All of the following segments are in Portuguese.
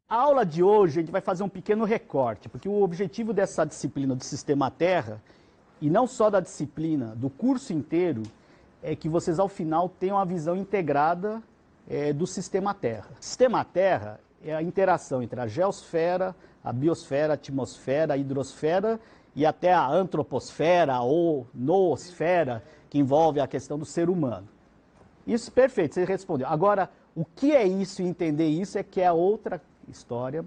A aula de hoje a gente vai fazer um pequeno recorte, porque o objetivo dessa disciplina do Sistema Terra, e não só da disciplina, do curso inteiro, é que vocês ao final tenham a visão integrada do Sistema Terra. O Sistema Terra é a interação entre a geosfera, a biosfera, a atmosfera, a hidrosfera e até a antroposfera ou noosfera, que envolve a questão do ser humano. Isso, perfeito, você respondeu. Agora, o que é isso e entender isso é que é outra história.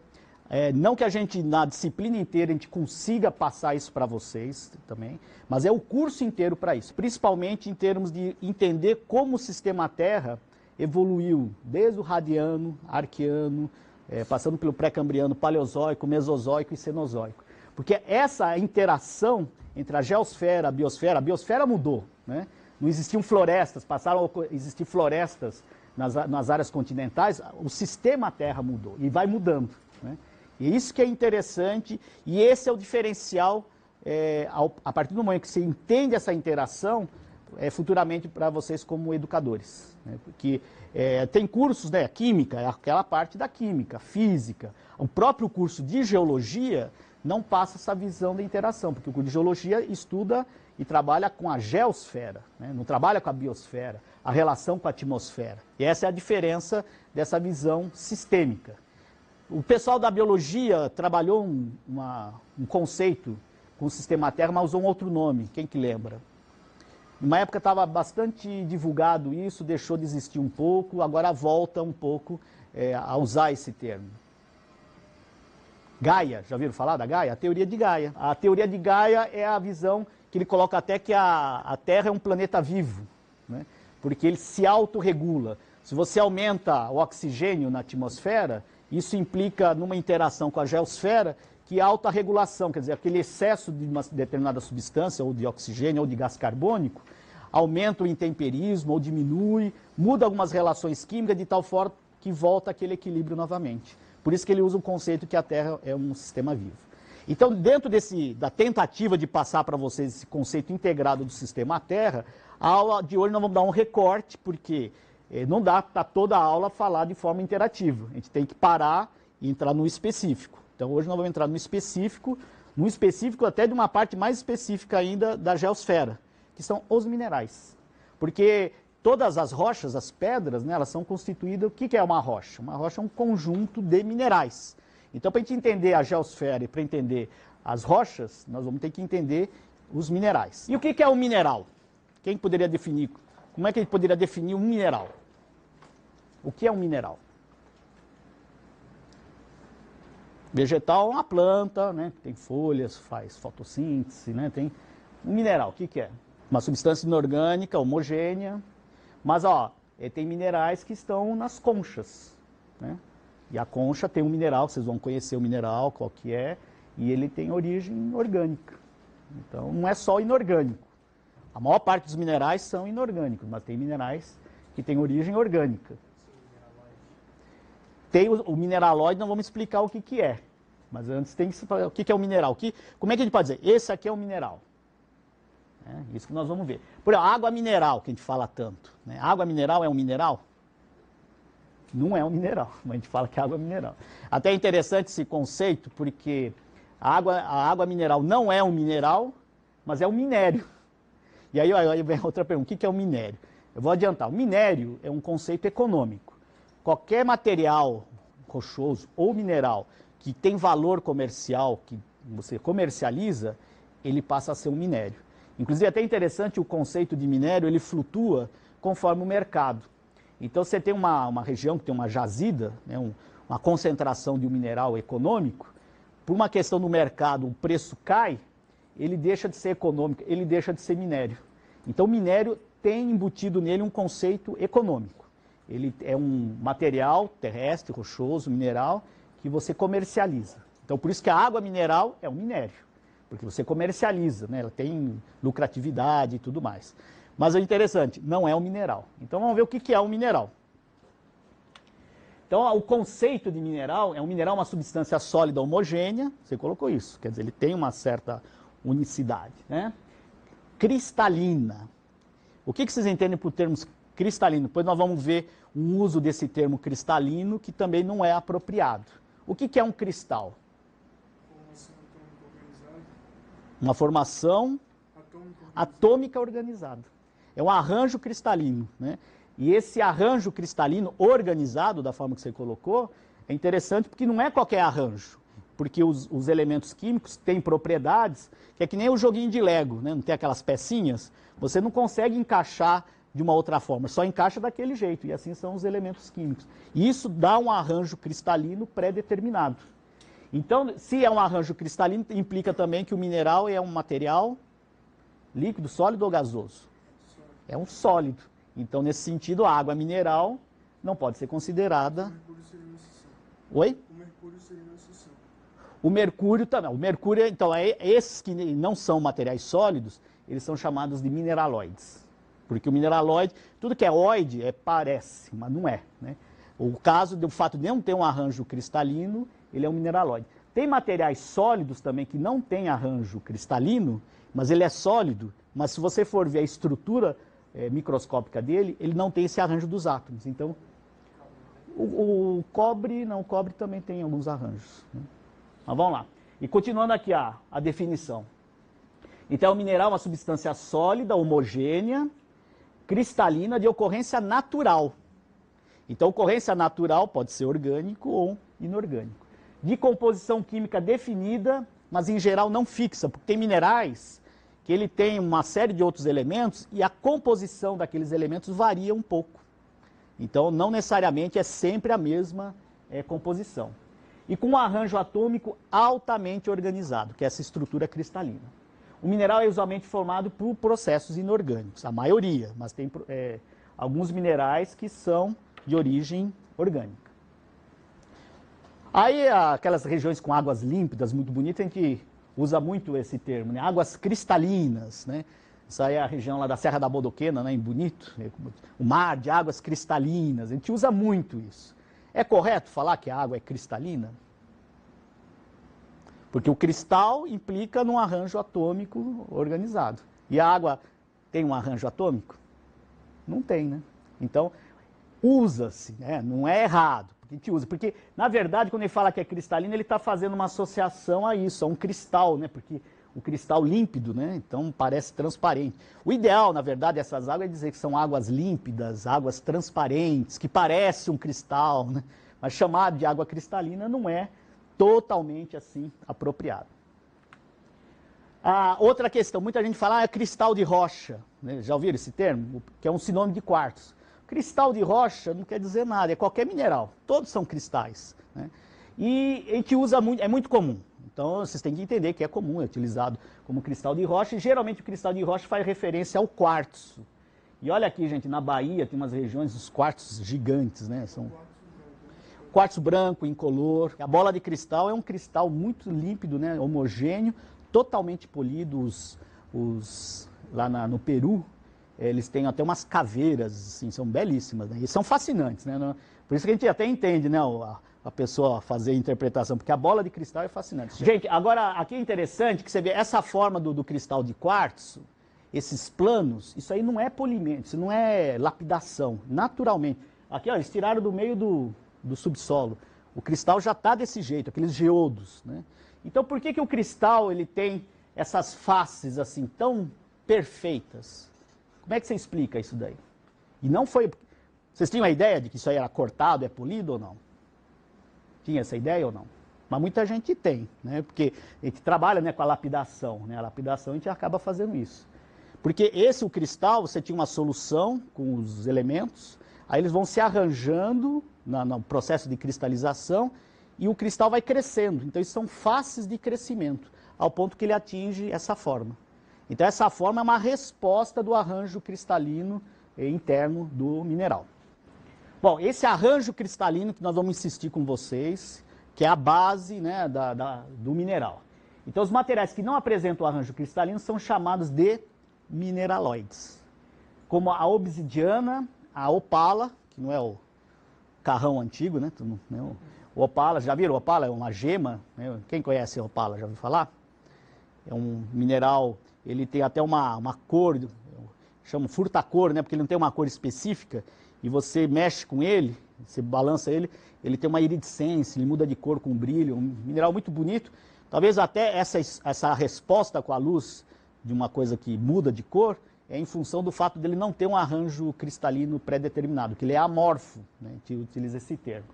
Não que a gente, na disciplina inteira, a gente consiga passar isso para vocês também, mas é o curso inteiro para isso, principalmente em termos de entender como o Sistema Terra evoluiu desde o Radiano, Arqueano, passando pelo Pré-Cambriano, Paleozoico, Mesozoico e Cenozoico. Porque essa interação entre a geosfera, a biosfera mudou, né? Não existiam florestas, passaram a existir florestas nas áreas continentais, o Sistema Terra mudou e vai mudando, né? E isso que é interessante, e esse é o diferencial, a partir do momento que você entende essa interação, futuramente para vocês como educadores, né? Porque tem cursos, né, química, aquela parte da química, física, o próprio curso de geologia não passa essa visão da interação, porque o curso de geologia estuda e trabalha com a geosfera, né? Não trabalha com a biosfera, a relação com a atmosfera. E essa é a diferença dessa visão sistêmica. O pessoal da biologia trabalhou um conceito com o Sistema Terra, mas usou um outro nome, quem que lembra? Numa época estava bastante divulgado isso, deixou de existir um pouco, agora volta um pouco a usar esse termo. Gaia, já viram falar da Gaia? A teoria de Gaia. A teoria de Gaia é a visão que ele coloca até que a Terra é um planeta vivo, né? Porque ele se autorregula. Se você aumenta o oxigênio na atmosfera, isso implica numa interação com a geosfera que há alta regulação, quer dizer, aquele excesso de uma determinada substância, ou de oxigênio, ou de gás carbônico, aumenta o intemperismo, ou diminui, muda algumas relações químicas de tal forma que volta aquele equilíbrio novamente. Por isso que ele usa o conceito que a Terra é um sistema vivo. Então, dentro da tentativa de passar para vocês esse conceito integrado do Sistema Terra, a aula de hoje nós vamos dar um recorte, porque não dá para toda a aula falar de forma interativa. A gente tem que parar e entrar no específico. Então, hoje nós vamos entrar no específico até de uma parte mais específica ainda da geosfera, que são os minerais. Porque todas as rochas, as pedras, né, elas são constituídas... O que é uma rocha? Uma rocha é um conjunto de minerais. Então, para a gente entender a geosfera e para entender as rochas, nós vamos ter que entender os minerais. E o que é um mineral? Quem poderia definir? Como é que a gente poderia definir um mineral? O que é um mineral? Vegetal é uma planta, né? Tem folhas, faz fotossíntese, né? Tem um mineral, o que é? Uma substância inorgânica, homogênea, mas tem minerais que estão nas conchas, né? E a concha tem um mineral, vocês vão conhecer o mineral, qual que é, e ele tem origem orgânica. Então, não é só inorgânico. A maior parte dos minerais são inorgânicos, mas tem minerais que têm origem orgânica. Tem o mineralóide, não vamos explicar o que é. Mas antes tem que saber o que é o mineral. Como é que a gente pode dizer? Esse aqui é o mineral. Isso que nós vamos ver. Por exemplo, a água mineral, que a gente fala tanto, né? A água mineral é um mineral? Não é um mineral, mas a gente fala que é água mineral. Até é interessante esse conceito, porque a água mineral não é um mineral, mas é um minério. E aí vem outra pergunta, o que é um minério? Eu vou adiantar, o minério é um conceito econômico. Qualquer material rochoso ou mineral que tem valor comercial, que você comercializa, ele passa a ser um minério. Inclusive, é até interessante o conceito de minério, ele flutua conforme o mercado. Então, você tem uma região que tem uma jazida, né, uma concentração de um mineral econômico, por uma questão do mercado, o preço cai, ele deixa de ser econômico, ele deixa de ser minério. Então, o minério tem embutido nele um conceito econômico. Ele é um material terrestre, rochoso, mineral, que você comercializa. Então, por isso que a água mineral é um minério, porque você comercializa, né? Ela tem lucratividade e tudo mais. Mas é interessante, não é um mineral. Então, vamos ver o que é um mineral. Então, o conceito de mineral é uma substância sólida homogênea, você colocou isso, quer dizer, ele tem uma certa unicidade, né? Cristalina. O que vocês entendem por termos cristalino? Depois nós vamos ver um uso desse termo cristalino que também não é apropriado. O que é um cristal? Uma formação atômica organizada. É um arranjo cristalino, né? E esse arranjo cristalino organizado, da forma que você colocou, é interessante porque não é qualquer arranjo. Porque os elementos químicos têm propriedades que é que nem o joguinho de Lego, né? Não tem aquelas pecinhas? Você não consegue encaixar de uma outra forma, só encaixa daquele jeito. E assim são os elementos químicos. E isso dá um arranjo cristalino pré-determinado. Então, se é um arranjo cristalino, implica também que o mineral é um material líquido, sólido ou gasoso? É um sólido. Então, nesse sentido, a água mineral não pode ser considerada... O mercúrio seria uma exceção. Oi? O mercúrio seria uma exceção. O mercúrio também. O mercúrio, então, esses que não são materiais sólidos, eles são chamados de mineraloides. Porque o mineraloide, tudo que é oide, parece, mas não é, né? O caso do fato de não ter um arranjo cristalino, ele é um mineraloide. Tem materiais sólidos também que não tem arranjo cristalino, mas ele é sólido, mas se você for ver a estrutura microscópica dele, ele não tem esse arranjo dos átomos. Então, o cobre, não, o cobre também tem alguns arranjos, né? Mas vamos lá. E continuando aqui a definição. Então, o mineral é uma substância sólida, homogênea, cristalina, de ocorrência natural. Então, ocorrência natural pode ser orgânico ou inorgânico. De composição química definida, mas em geral não fixa, porque tem minerais que ele tem uma série de outros elementos e a composição daqueles elementos varia um pouco. Então, não necessariamente é sempre a mesma composição. E com um arranjo atômico altamente organizado, que é essa estrutura cristalina. O mineral é usualmente formado por processos inorgânicos, a maioria, mas tem alguns minerais que são de origem orgânica. Aí, aquelas regiões com águas límpidas, muito bonitas, a gente usa muito esse termo, né? Águas cristalinas, né? Essa aí é a região lá da Serra da Bodoquena, né? Em Bonito, o mar de águas cristalinas, a gente usa muito isso. É correto falar que a água é cristalina? Porque o cristal implica num arranjo atômico organizado. E a água tem um arranjo atômico? Não tem, né? Então, usa-se, né? Não é errado, porque a gente usa. Porque, na verdade, quando ele fala que é cristalina, ele está fazendo uma associação a isso, a um cristal, né? Porque o cristal límpido, né? Então parece transparente. O ideal, na verdade, dessas águas é dizer que são águas límpidas, águas transparentes, que parecem um cristal, né? Mas chamar de água cristalina não é totalmente assim apropriado. Outra questão, muita gente fala, é cristal de rocha, né? Já ouviram esse termo? Que é um sinônimo de quartzo. Cristal de rocha não quer dizer nada, é qualquer mineral, todos são cristais, né? E a gente usa muito, é muito comum. Então, vocês têm que entender que é comum, é utilizado como cristal de rocha, e geralmente o cristal de rocha faz referência ao quartzo. E olha aqui, gente, na Bahia tem umas regiões dos quartzos gigantes, né? São quartzo branco, incolor. A bola de cristal é um cristal muito límpido, né? Homogêneo, totalmente polido. Lá no Peru, eles têm até umas caveiras, assim, são belíssimas, né? E são fascinantes, né? Por isso que a gente até entende, né? A pessoa fazer a interpretação, porque a bola de cristal é fascinante. Gente, agora aqui é interessante que você vê essa forma do cristal de quartzo, esses planos, isso aí não é polimento, isso não é lapidação, naturalmente. Aqui, ó, eles tiraram do meio do subsolo. O cristal já está desse jeito, aqueles geodos, né? Então, por que o cristal ele tem essas faces assim tão perfeitas? Como é que você explica isso daí? E não foi... Vocês tinham a ideia de que isso aí era cortado, é polido ou não? Tinha essa ideia ou não? Mas muita gente tem, né? Porque a gente trabalha, né, com a lapidação, né? A lapidação a gente acaba fazendo isso. Porque o cristal, você tinha uma solução com os elementos, aí eles vão se arranjando no processo de cristalização e o cristal vai crescendo. Então, isso são faces de crescimento, ao ponto que ele atinge essa forma. Então, essa forma é uma resposta do arranjo cristalino interno do mineral. Bom, esse arranjo cristalino que nós vamos insistir com vocês, que é a base, né, do mineral. Então, os materiais que não apresentam o arranjo cristalino são chamados de mineraloides. Como a obsidiana, a opala, que não é o carrão antigo, né? O opala, já viram? O opala é uma gema, né? Quem conhece a opala, já ouviu falar? É um mineral, ele tem até uma cor, chama furta-cor, né? Porque ele não tem uma cor específica, e você mexe com ele, Você balança ele, ele tem uma iridescência, ele muda de cor com brilho, um mineral muito bonito. Talvez até essa resposta com a luz de uma coisa que muda de cor é em função do fato dele não ter um arranjo cristalino pré-determinado, que ele é amorfo, né? A gente utiliza esse termo.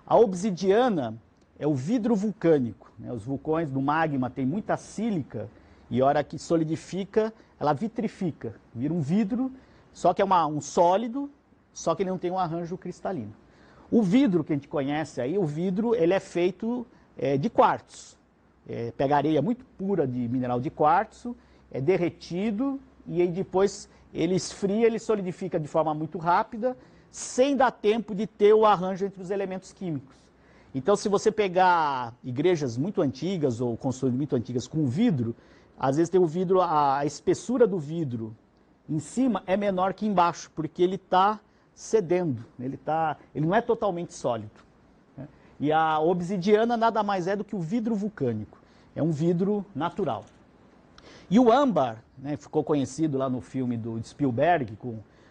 A obsidiana é o vidro vulcânico, né? Os vulcões do magma têm muita sílica e a hora que solidifica, ela vitrifica, vira um vidro, só que é um sólido, só que ele não tem um arranjo cristalino. O vidro que a gente conhece aí, o vidro, ele é feito de quartzo. Pega areia muito pura de mineral de quartzo, é derretido e aí depois ele esfria, ele solidifica de forma muito rápida, sem dar tempo de ter o arranjo entre os elementos químicos. Então, se você pegar igrejas muito antigas ou construções muito antigas com vidro, às vezes tem o vidro, a espessura do vidro em cima é menor que embaixo, porque ele está cedendo, ele não é totalmente sólido. Né? E a obsidiana nada mais é do que o vidro vulcânico, é um vidro natural. E o âmbar, né, ficou conhecido lá no filme do Spielberg,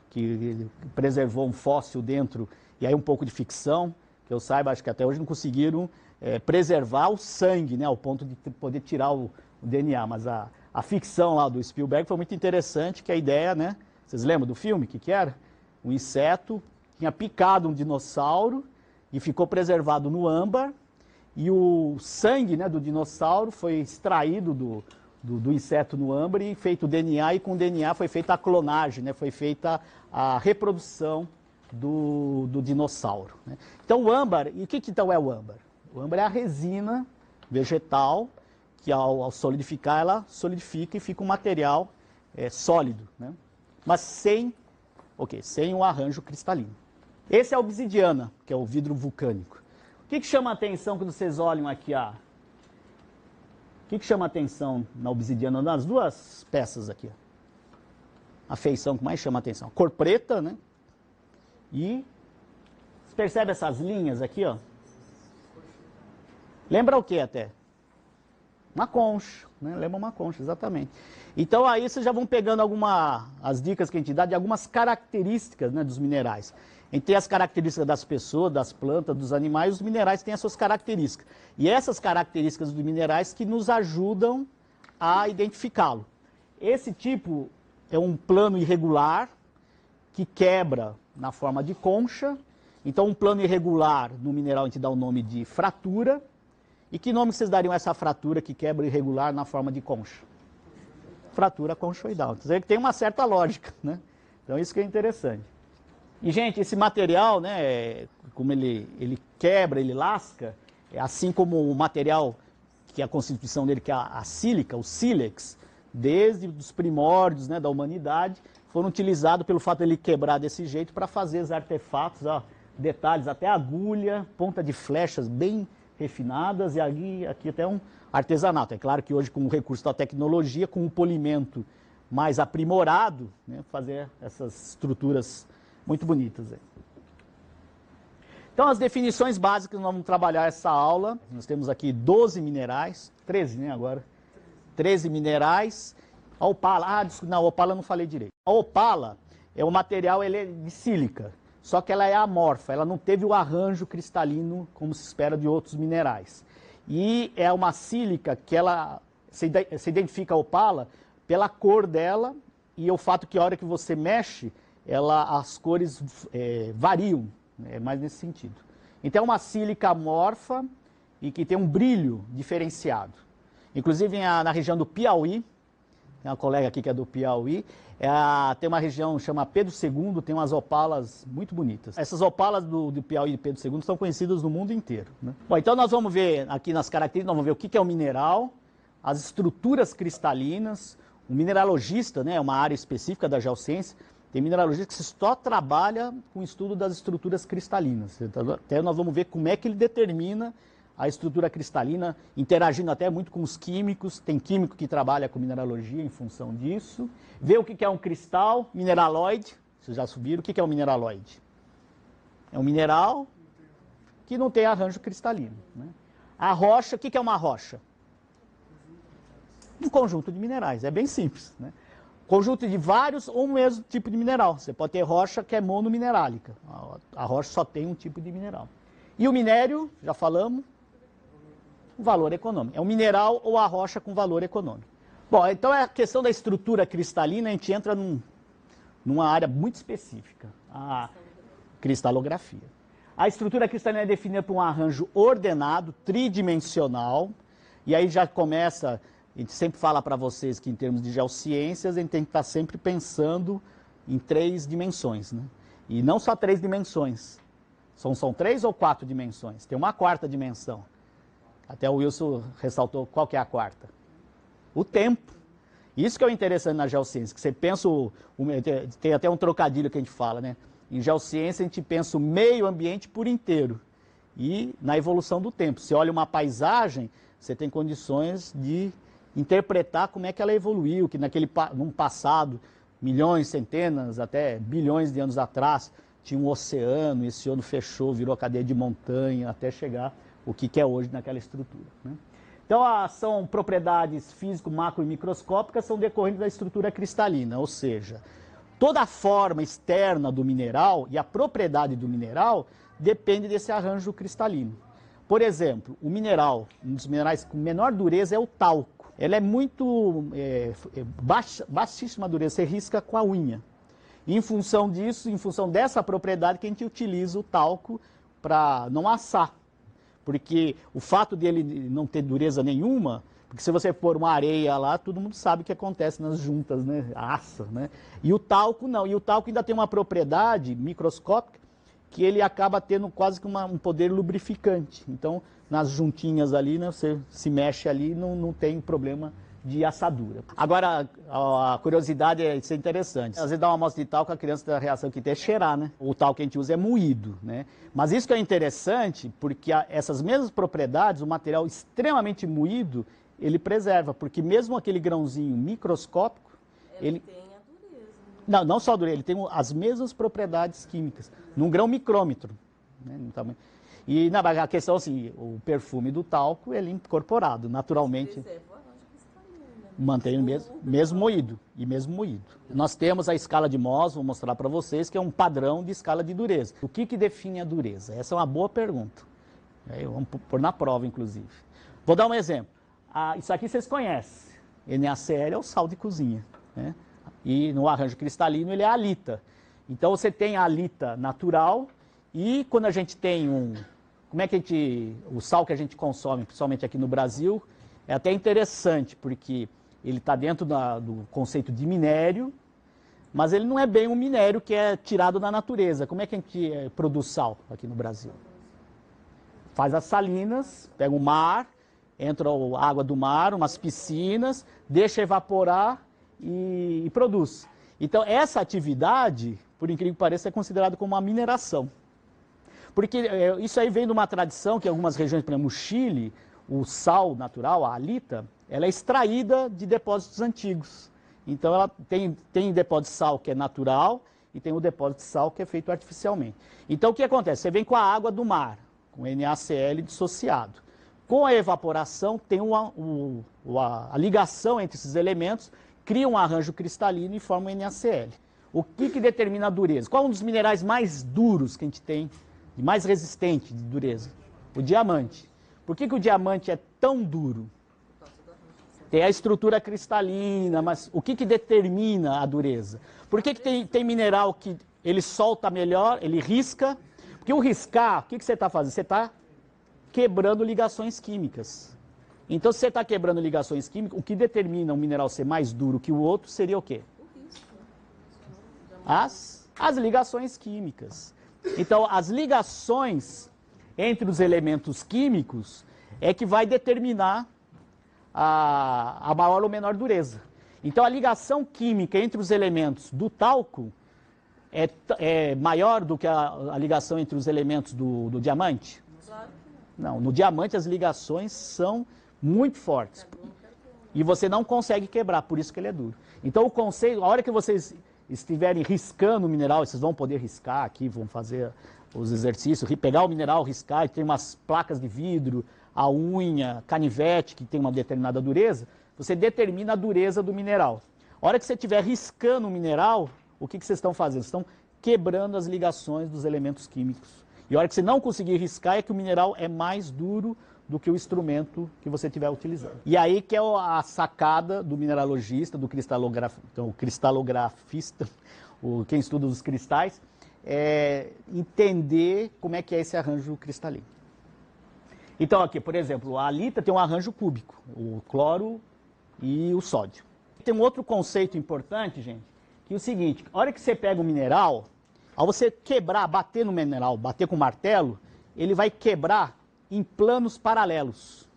que preservou um fóssil dentro, e aí um pouco de ficção, que eu saiba, acho que até hoje não conseguiram preservar o sangue, né, ao ponto de poder tirar o DNA, mas a ficção lá do Spielberg foi muito interessante, que a ideia, né, vocês lembram do filme, o que era? Um inseto tinha picado um dinossauro e ficou preservado no âmbar, e o sangue, né, do dinossauro foi extraído do inseto no âmbar e feito o DNA, e com o DNA foi feita a clonagem, né, foi feita a reprodução do dinossauro. Né? Então o âmbar, e o que então é o âmbar? O âmbar é a resina vegetal que ao solidificar, ela solidifica e fica um material sólido, né? Mas sem um arranjo cristalino. Esse é a obsidiana, que é o vidro vulcânico. O que chama a atenção quando vocês olham aqui? O que chama a atenção na obsidiana? Nas duas peças aqui. A feição que mais chama a atenção. Cor preta, né? E você percebe essas linhas aqui, ó? Lembra o que até? Uma concha, né? Lembra uma concha, exatamente. Então aí vocês já vão pegando as dicas que a gente dá de algumas características, né, dos minerais. A gente tem as características das pessoas, das plantas, dos animais, os minerais têm as suas características. E essas características dos minerais que nos ajudam a identificá-lo. Esse tipo é um plano irregular que quebra na forma de concha. Então um plano irregular no mineral a gente dá o nome de fratura. E que nome vocês dariam a essa fratura que quebra irregular na forma de concha? Fratura conchoidal. Quer dizer que tem uma certa lógica, né? Então isso que é interessante. E, gente, esse material, né, como ele quebra, ele lasca, assim como o material que é a constituição dele, que é a sílica, o sílex, desde os primórdios, né, da humanidade, foram utilizados pelo fato de ele quebrar desse jeito para fazer os artefatos, ó, detalhes, até agulha, ponta de flechas bem refinadas, e aqui até um artesanato. É claro que hoje, com o recurso da tecnologia, com um polimento mais aprimorado, né, fazer essas estruturas muito bonitas. Então, as definições básicas, nós vamos trabalhar essa aula. Nós temos aqui 12 minerais, 13, né, agora? 13 minerais. A opala, não, a opala eu não falei direito. A opala é um material, ele é de sílica. Só que ela é amorfa, ela não teve o arranjo cristalino como se espera de outros minerais. E é uma sílica que se identifica a opala pela cor dela e o fato que a hora que você mexe, as cores variam, é mais nesse sentido. Então é uma sílica amorfa e que tem um brilho diferenciado. Inclusive na região do Piauí, tem uma colega aqui que é do Piauí, tem uma região chama Pedro II, tem umas opalas muito bonitas. Essas opalas do Piauí e Pedro II são conhecidas no mundo inteiro, né? Bom, então nós vamos ver aqui nas características, nós vamos ver o que é o mineral, as estruturas cristalinas. O mineralogista, né, é uma área específica da geociência, tem mineralogista que só trabalha com o estudo das estruturas cristalinas. Até nós vamos ver como é que ele determina a estrutura cristalina, interagindo até muito com os químicos. Tem químico que trabalha com mineralogia em função disso. Ver o que é um cristal, mineraloide. Vocês já subiram. O que é um mineraloide? É um mineral que não tem arranjo cristalino, né? A rocha, o que é uma rocha? Um conjunto de minerais, é bem simples, né? conjunto de vários ou o mesmo tipo de mineral. Você pode ter rocha que é monominerálica. A rocha só tem um tipo de mineral. E o minério, já falamos, o valor econômico. É um mineral ou a rocha com valor econômico. Bom, então a questão da estrutura cristalina, a gente entra numa área muito específica, a cristalografia. A estrutura cristalina é definida por um arranjo ordenado, tridimensional, e aí já começa, a gente sempre fala para vocês que em termos de geociências, a gente tem que estar sempre pensando em 3 dimensões, né? E não só 3 dimensões, são 3 ou 4 dimensões, tem uma 4ª dimensão. Até o Wilson ressaltou qual que é a 4ª. O tempo. Isso que é o interessante na geociência, que você pensa, tem até um trocadilho que a gente fala, né? Em geociência a gente pensa o meio ambiente por inteiro e na evolução do tempo. Você olha uma paisagem, você tem condições de interpretar como é que ela evoluiu, que num passado, milhões, centenas, até bilhões de anos atrás, tinha um oceano, esse oceano fechou, virou cadeia de montanha, até chegar o que é hoje naquela estrutura, né? Então, são propriedades físico, macro e microscópicas são decorrentes da estrutura cristalina, ou seja, toda a forma externa do mineral e a propriedade do mineral depende desse arranjo cristalino. Por exemplo, o mineral, um dos minerais com menor dureza é o talco. Ela é muito baixíssima dureza, você risca com a unha. E em função disso, em função dessa propriedade, que a gente utiliza o talco para não assar. Porque o fato dele não ter dureza nenhuma, porque se você pôr uma areia lá, todo mundo sabe o que acontece nas juntas, né? Assa, né? E o talco não. E o talco ainda tem uma propriedade microscópica que ele acaba tendo quase que um poder lubrificante. Então, nas juntinhas ali, né, você se mexe ali, não tem problema de assadura. Agora, a curiosidade é isso, é interessante. Às vezes dá uma amostra de talco, a criança tem a reação que tem é cheirar, né? O talco que a gente usa é moído, né? Mas isso que é interessante, porque essas mesmas propriedades, o material extremamente moído, ele preserva, porque mesmo aquele grãozinho microscópico, ele tem a dureza. Não só a dureza, ele tem as mesmas propriedades químicas, num grão micrômetro, né? No tamanho. E a questão assim, o perfume do talco, ele é incorporado naturalmente. Mantém mesmo moído, e mesmo moído. Nós temos a escala de Mohs, vou mostrar para vocês, que é um padrão de escala de dureza. O que define a dureza? Essa é uma boa pergunta. Vamos pôr na prova, inclusive. Vou dar um exemplo. Isso aqui vocês conhecem. NaCl é o sal de cozinha, né? E no arranjo cristalino ele é a halita. Então você tem a halita natural e quando a gente tem como é que o sal que a gente consome, principalmente aqui no Brasil, é até interessante, porque ele está dentro do conceito de minério, mas ele não é bem um minério que é tirado da natureza. Como é que a gente produz sal aqui no Brasil? Faz as salinas, pega o mar, entra a água do mar, umas piscinas, deixa evaporar e produz. Então, essa atividade, por incrível que pareça, é considerada como uma mineração. Porque isso aí vem de uma tradição que em algumas regiões, por exemplo, o Chile, o sal natural, a halita, ela é extraída de depósitos antigos. Então, ela tem depósito de sal que é natural e tem o depósito de sal que é feito artificialmente. Então, o que acontece? Você vem com a água do mar, com NaCl dissociado. Com a evaporação, tem a ligação entre esses elementos, cria um arranjo cristalino e forma o NaCl. O que determina a dureza? Qual é um dos minerais mais duros que a gente tem, e mais resistente de dureza? O diamante. Por que o diamante é tão duro? Tem a estrutura cristalina, mas o que determina a dureza? Por que tem mineral que ele solta melhor, ele risca? Porque o riscar, o que você está fazendo? Você está quebrando ligações químicas. Então, se você está quebrando ligações químicas, o que determina um mineral ser mais duro que o outro seria o quê? As ligações químicas. Então, as ligações entre os elementos químicos é que vai determinar a maior ou menor dureza. Então, a ligação química entre os elementos do talco é maior do que a ligação entre os elementos do diamante? Claro que Não, no diamante as ligações são muito fortes. E você não consegue quebrar, por isso que ele é duro. Então, o conceito, a hora que vocês estiverem riscando o mineral, vocês vão poder riscar aqui, vão fazer os exercícios, pegar o mineral, riscar, e tem umas placas de vidro, a unha, canivete, que tem uma determinada dureza, você determina a dureza do mineral. A hora que você estiver riscando o mineral, o que vocês estão fazendo? Vocês estão quebrando as ligações dos elementos químicos. E a hora que você não conseguir riscar é que o mineral é mais duro do que o instrumento que você estiver utilizando. E aí que é a sacada do mineralogista, do então, o cristalografista, quem estuda os cristais, é entender como é que é esse arranjo cristalino. Então aqui, por exemplo, a halita tem um arranjo cúbico, o cloro e o sódio. Tem um outro conceito importante, gente, que é o seguinte: a hora que você pega um mineral, ao você quebrar, bater no mineral, bater com o martelo, ele vai quebrar em planos paralelos.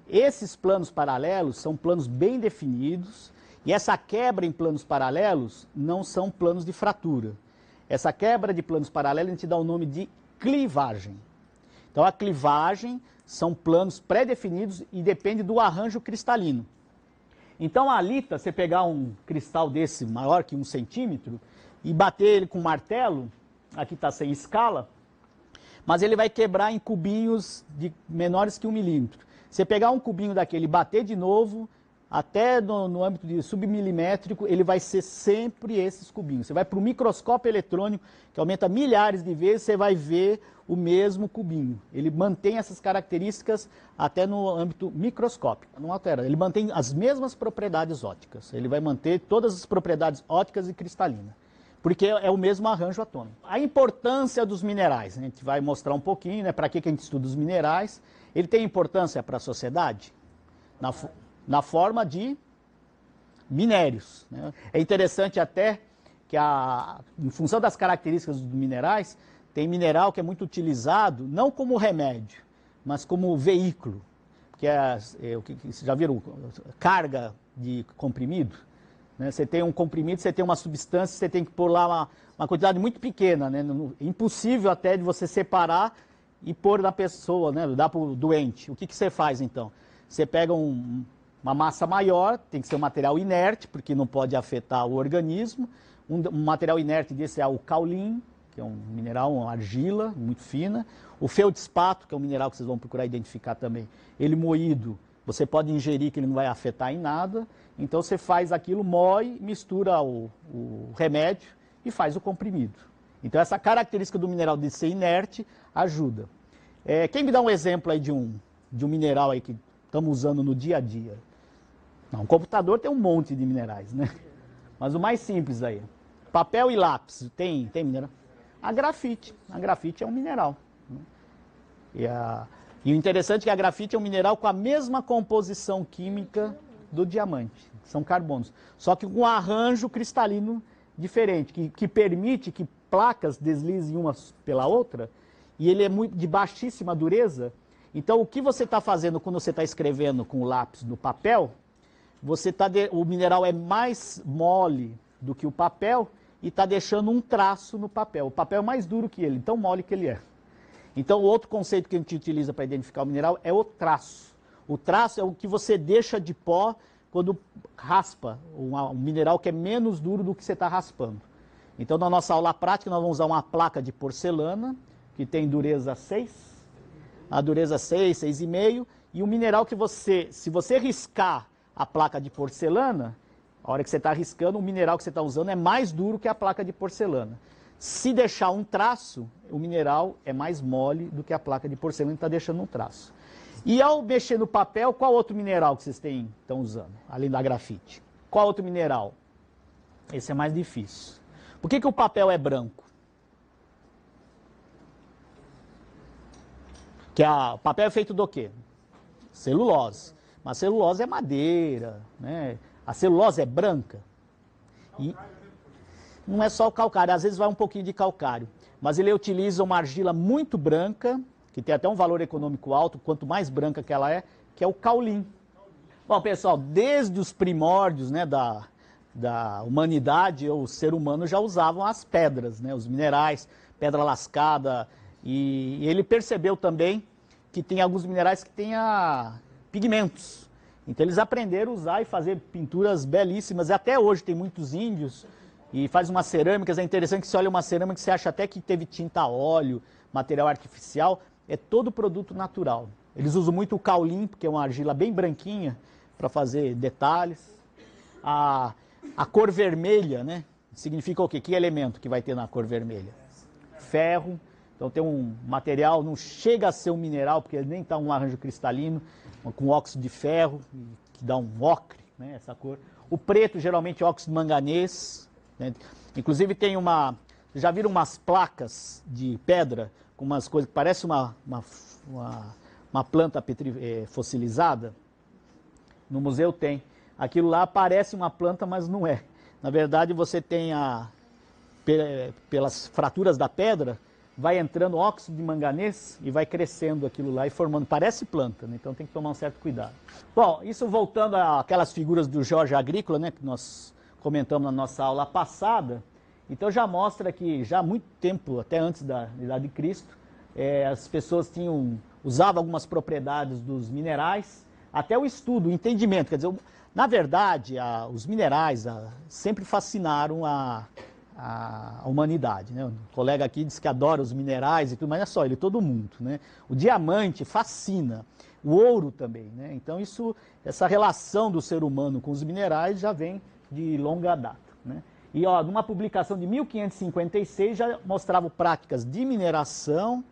Esses planos paralelos são planos bem definidos, e essa quebra em planos paralelos não são planos de fratura. Essa quebra de planos paralelos a gente dá o nome de clivagem. Então a clivagem são planos pré-definidos e depende do arranjo cristalino. Então a halita, você pegar um cristal desse maior que 1 centímetro e bater ele com um martelo, aqui está sem escala, mas ele vai quebrar em cubinhos menores que 1 milímetro. Você pegar um cubinho daquele e bater de novo, até no âmbito de submilimétrico, ele vai ser sempre esses cubinhos. Você vai para o microscópio eletrônico, que aumenta milhares de vezes, você vai ver o mesmo cubinho. Ele mantém essas características até no âmbito microscópico, não altera. Ele mantém as mesmas propriedades ópticas. Ele vai manter todas as propriedades ópticas e cristalinas, porque é o mesmo arranjo atômico. A importância dos minerais, a gente vai mostrar um pouquinho, né, para que a gente estuda os minerais. Ele tem importância para a sociedade na forma de minérios, né? É interessante até que, em função das características dos minerais, tem mineral que é muito utilizado, não como remédio, mas como veículo. Que vocês já viram carga de comprimido? Né? Você tem um comprimido, você tem uma substância, você tem que pôr lá uma quantidade muito pequena, né? Impossível até de você separar e pôr na pessoa, né? Dar para o doente. O que você faz então? Você pega uma massa maior, tem que ser um material inerte, porque não pode afetar o organismo. Um material inerte desse é o caulim, que é um mineral, uma argila muito fina. O feldspato, que é um mineral que vocês vão procurar identificar também, ele moído, você pode ingerir que ele não vai afetar em nada. Então você faz aquilo, moe, mistura o remédio e faz o comprimido. Então essa característica do mineral de ser inerte ajuda. Quem me dá um exemplo aí de um mineral aí que estamos usando no dia a dia? Não, um computador tem um monte de minerais, né? Mas o mais simples aí, papel e lápis, tem mineral? A grafite é um mineral. Né? E o interessante é que a grafite é um mineral com a mesma composição química do diamante, são carbonos, só que com um arranjo cristalino diferente, que permite que placas deslizem uma pela outra, e ele é de baixíssima dureza. Então o que você está fazendo quando você está escrevendo com o lápis no papel, o mineral é mais mole do que o papel e está deixando um traço no papel. O papel é mais duro que ele, tão mole que ele é. Então o outro conceito que a gente utiliza para identificar o mineral é o traço. O traço é o que você deixa de pó quando raspa um mineral que é menos duro do que você está raspando. Então na nossa aula prática nós vamos usar uma placa de porcelana que tem dureza 6, a dureza 6, 6,5, e o mineral que se você riscar a placa de porcelana, a hora que você está riscando, o mineral que você está usando é mais duro que a placa de porcelana. Se deixar um traço, o mineral é mais mole do que a placa de porcelana, está deixando um traço. E ao mexer no papel, qual outro mineral que vocês estão usando, além da grafite? Qual outro mineral? Esse é mais difícil. Por que o papel é branco? O papel é feito do quê? Celulose. Mas a celulose é madeira, né? A celulose é branca. E não é só o calcário, às vezes vai um pouquinho de calcário. Mas ele utiliza uma argila muito branca, que tem até um valor econômico alto, quanto mais branca que ela é, que é o caulim. Bom, pessoal, desde os primórdios, né, da humanidade, o ser humano já usavam as pedras, né, os minerais, pedra lascada, e ele percebeu também que tem alguns minerais que têm pigmentos. Então eles aprenderam a usar e fazer pinturas belíssimas. Até hoje tem muitos índios e faz umas cerâmicas. É interessante que você olha uma cerâmica que você acha até que teve tinta a óleo, material artificial. É todo produto natural. Eles usam muito o caulim, porque é uma argila bem branquinha, para fazer detalhes. A cor vermelha, né? Significa o quê? Que elemento que vai ter na cor vermelha? Ferro. Então tem um material, não chega a ser um mineral, porque ele nem está um arranjo cristalino, com óxido de ferro, que dá um ocre, né? Essa cor. O preto, geralmente, é óxido de manganês. Né? Inclusive tem uma... Já viram umas placas de pedra com umas coisas que parece uma planta fossilizada? No museu tem. Aquilo lá parece uma planta, mas não é. Na verdade, você tem pelas fraturas da pedra, vai entrando óxido de manganês e vai crescendo aquilo lá e formando. Parece planta, né? Então tem que tomar um certo cuidado. Bom, isso voltando àquelas figuras do Jorge Agrícola, né, que nós comentamos na nossa aula passada. Então já mostra que já há muito tempo, até antes da Idade de Cristo, as pessoas usavam algumas propriedades dos minerais, até o estudo, o entendimento. Quer dizer, na verdade, os minerais sempre fascinaram a humanidade. Né? O colega aqui diz que adora os minerais e tudo, mas não é só ele, todo mundo. Né? O diamante fascina, o ouro também. Né? Então essa relação do ser humano com os minerais já vem de longa data. Né? E numa publicação de 1556 já mostrava práticas de mineração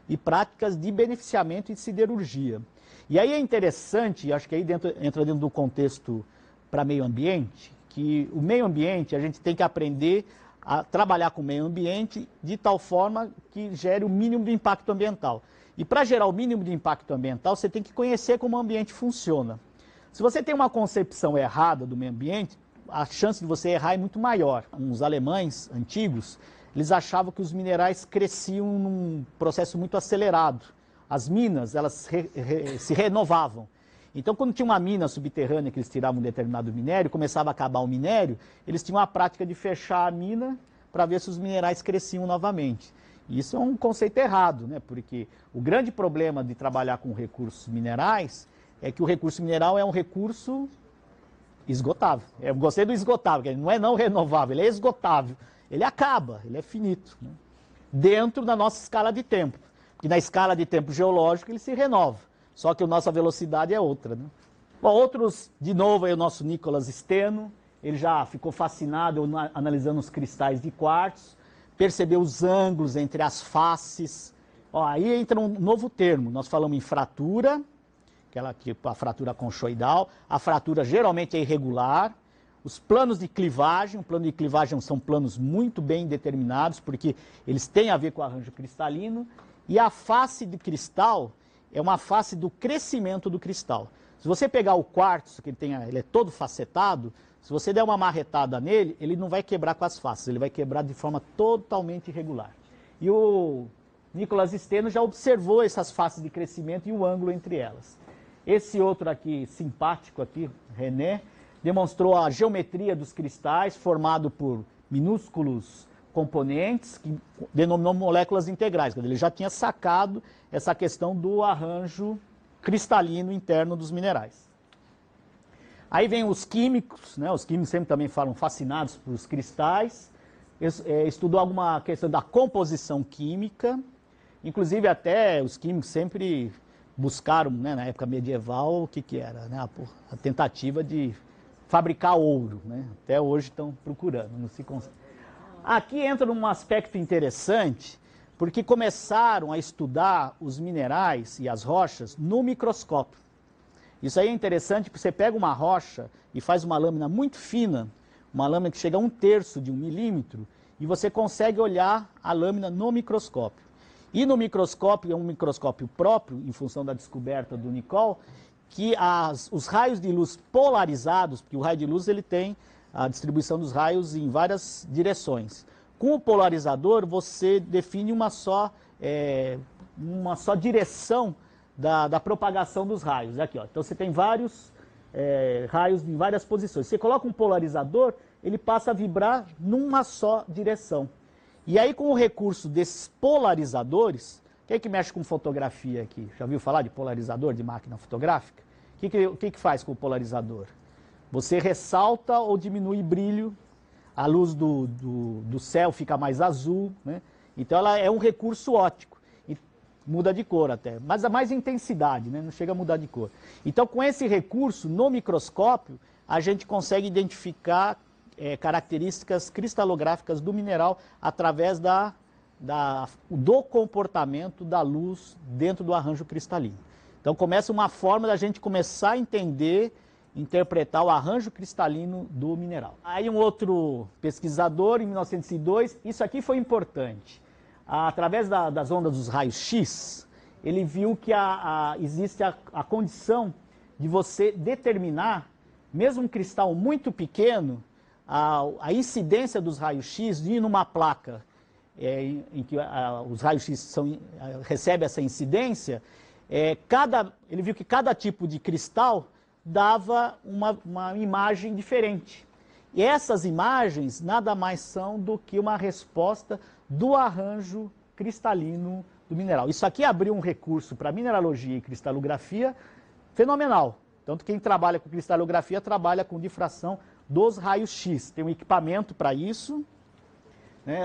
e práticas de beneficiamento e de siderurgia. E aí é interessante, acho que aí entra dentro do contexto para meio ambiente, que o meio ambiente a gente tem que aprender a trabalhar com o meio ambiente de tal forma que gere o mínimo de impacto ambiental. E para gerar o mínimo de impacto ambiental, você tem que conhecer como o ambiente funciona. Se você tem uma concepção errada do meio ambiente, a chance de você errar é muito maior. Os alemães antigos, eles achavam que os minerais cresciam num processo muito acelerado. As minas, elas se renovavam. Então, quando tinha uma mina subterrânea que eles tiravam um determinado minério, começava a acabar o minério, eles tinham a prática de fechar a mina para ver se os minerais cresciam novamente. E isso é um conceito errado, né? Porque o grande problema de trabalhar com recursos minerais é que o recurso mineral é um recurso esgotável. Eu gostei do esgotável, que ele não é não renovável, ele é esgotável. Ele acaba, ele é finito. Né? Dentro da nossa escala de tempo. Porque na escala de tempo geológico ele se renova. Só que a nossa velocidade é outra. Né? Bom, outros, de novo, aí o nosso Nicolas Steno, ele já ficou fascinado analisando os cristais de quartzo, percebeu os ângulos entre as faces. Aí entra um novo termo, nós falamos em fratura, a fratura conchoidal, a fratura geralmente é irregular, os planos de clivagem, o plano de clivagem são planos muito bem determinados, porque eles têm a ver com o arranjo cristalino, e a face de cristal é uma face do crescimento do cristal. Se você pegar o quartzo, que ele é todo facetado, se você der uma marretada nele, ele não vai quebrar com as faces, ele vai quebrar de forma totalmente irregular. E o Nicolas Steno já observou essas faces de crescimento e o ângulo entre elas. Esse outro aqui, simpático aqui, René, demonstrou a geometria dos cristais formado por minúsculos componentes que denominou moléculas integrais. Ele já tinha sacado essa questão do arranjo cristalino interno dos minerais. Aí vem os químicos, né? Os químicos sempre também falam fascinados por os cristais. Estudou alguma questão da composição química. Inclusive até os químicos sempre buscaram, né, na época medieval, o que era? Né? A tentativa de fabricar ouro. Né? Até hoje estão procurando, não se consegue. Aqui entra num aspecto interessante, porque começaram a estudar os minerais e as rochas no microscópio. Isso aí é interessante, porque você pega uma rocha e faz uma lâmina muito fina, uma lâmina que chega a 1/3 de 1 milímetro, e você consegue olhar a lâmina no microscópio. E no microscópio, é um microscópio próprio, em função da descoberta do Nicol, que os raios de luz polarizados, porque o raio de luz ele tem a distribuição dos raios em várias direções. Com o polarizador, você define uma só direção da propagação dos raios. Aqui, ó. Então você tem vários raios em várias posições. Você coloca um polarizador, ele passa a vibrar numa só direção. E aí, com o recurso desses polarizadores, quem é que mexe com fotografia aqui? Já ouviu falar de polarizador de máquina fotográfica? O que faz com o polarizador? Você ressalta ou diminui brilho, a luz do céu fica mais azul, né? Então ela é um recurso óptico, e muda de cor até, mas a mais intensidade, né? Não chega a mudar de cor. Então com esse recurso, no microscópio, a gente consegue identificar características cristalográficas do mineral através do comportamento da luz dentro do arranjo cristalino. Então começa uma forma da gente começar a entender, interpretar o arranjo cristalino do mineral. Aí um outro pesquisador, em 1902, isso aqui foi importante. Através das ondas dos raios-x, ele viu que existe a condição de você determinar, mesmo um cristal muito pequeno, a incidência dos raios-x vir numa placa em que os raios-x recebem essa incidência, ele viu que cada tipo de cristal dava uma imagem diferente. E essas imagens nada mais são do que uma resposta do arranjo cristalino do mineral. Isso aqui abriu um recurso para mineralogia e cristalografia fenomenal. Tanto quem trabalha com cristalografia trabalha com difração dos raios-x. Tem um equipamento para isso.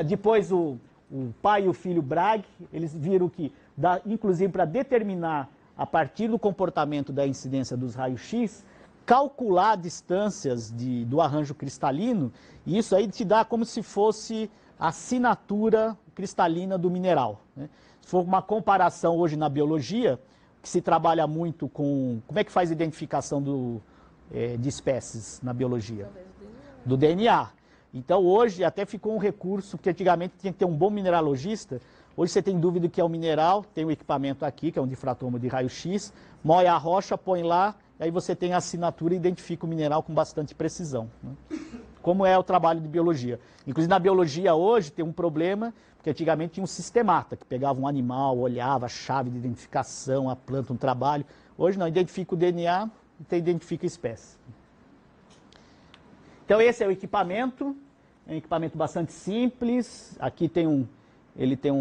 Depois o pai e o filho Bragg, eles viram que, inclusive para determinar, a partir do comportamento da incidência dos raios-x, calcular distâncias do arranjo cristalino, e isso aí te dá como se fosse a assinatura cristalina do mineral. Se for uma comparação hoje na biologia, que se trabalha muito com... Como é que faz a identificação de espécies na biologia? Do DNA. Então hoje até ficou um recurso, porque antigamente tinha que ter um bom mineralogista. Hoje você tem dúvida do que é o mineral, tem o equipamento aqui, que é um difratômetro de raio-x, moe a rocha, põe lá, e aí você tem a assinatura e identifica o mineral com bastante precisão. Como é o trabalho de biologia. Inclusive na biologia hoje tem um problema, porque antigamente tinha um sistemata, que pegava um animal, olhava a chave de identificação, a planta, um trabalho. Hoje não, identifica o DNA e identifica a espécie. Então esse é o equipamento, é um equipamento bastante simples. Aqui tem ele tem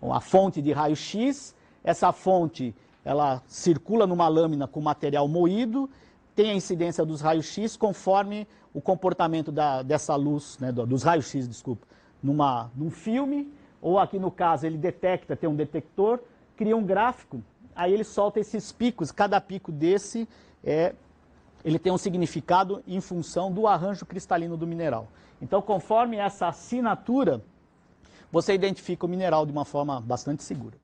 uma fonte de raio-x. Essa fonte, ela circula numa lâmina com material moído, tem a incidência dos raios-x conforme o comportamento dessa luz, dos raios-x, desculpa, num filme, ou aqui no caso ele detecta, tem um detector, cria um gráfico, aí ele solta esses picos, cada pico desse ele tem um significado em função do arranjo cristalino do mineral. Então, conforme essa assinatura, você identifica o mineral de uma forma bastante segura.